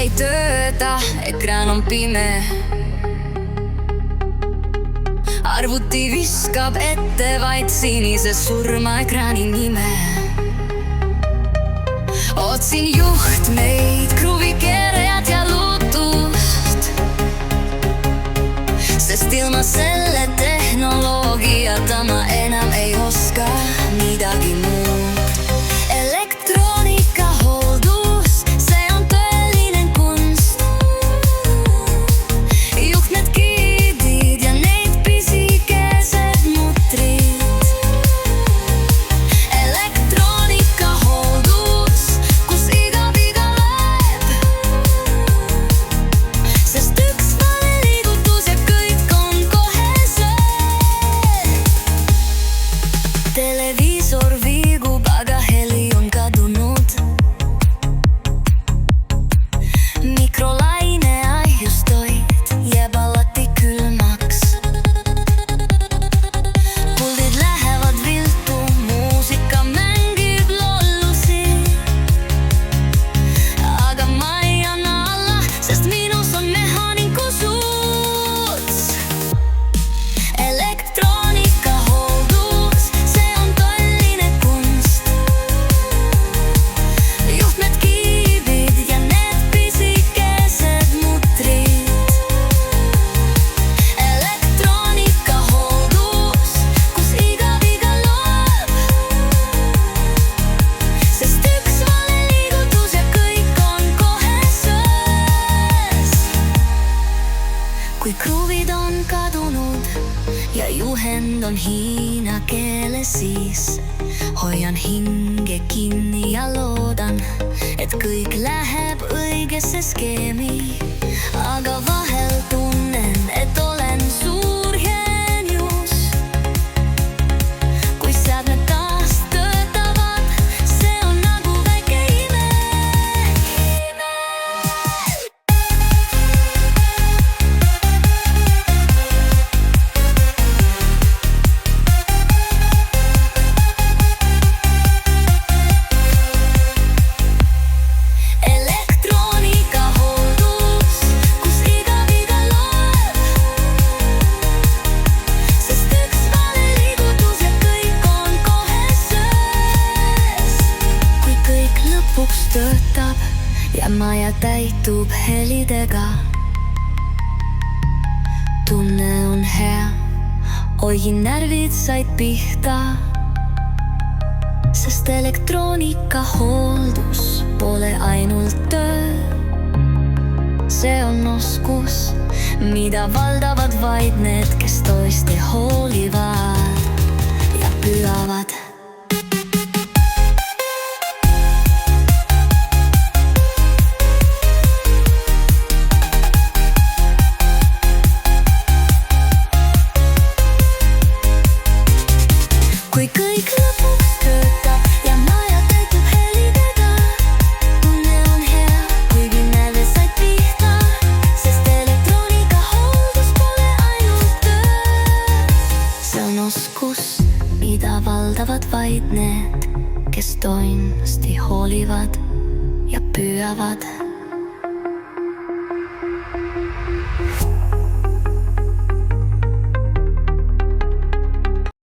ei tööta, ekraan on pime. Arvuti viskab ette vaid sinise surmaekraani nime. Otsin juhtmeid, kruvikeerajat ja lutust, sest ilma selle tehnoloogiata ma enam ei oska midagi muud. Elektroonika hooldus, see on tõeline kunst. Juhtmed, giidid ja need pisikesed mutrid. Elektroonika hooldus, kus iga viga lööb, sest üks vale liigutus ja kõik on kohe sööb. Televiisor viigub, aga heli on kadunud. Mikrolaine ahjustoid jääb alati külmaks. Puldid lähevad viltu, muusika mängib lollusi. Aga ma ei anna alla, sest minus on mehaaniku suuts. Elektroonika hooldus, see on tõeline kunst. Juhtmed, giidid ja need pisikesed mutrid. Elektroonika hooldus, kus iga viga lööb, sest üks vale liigutus ja kõik on kohe söös. Kui kruvid on kadunud ja juhend on hiina keeles, siis hoian hinge kinni ja loodan, et kõik läheb õigesse skeemi. Aga vahel tunnen, et olen suur geenius. Kui seadmed taas töötavad, see on nagu väike ime. Elektroonika hooldus, kus iga viga lööb, sest üks vale liigutus ja kõik on kohe söös. Kui kõik lõpuks töötab ja maja täitub helidega, tunne on hea, oi närvid said pihta. Sest elektroonika hooldus pole ainult töö, see on oskus, mida valdavad vaid need, kes toiste hoolivad ja püüavad. Kui kõik lõpuks töötab ja maja täitub helidega, tunne on hea, kuigi närvid said pihta. Sest elektroonika hooldus pole ainult töö, see on oskus, mida valdavad vaid need, kes toimesti hoolivad ja püüavad.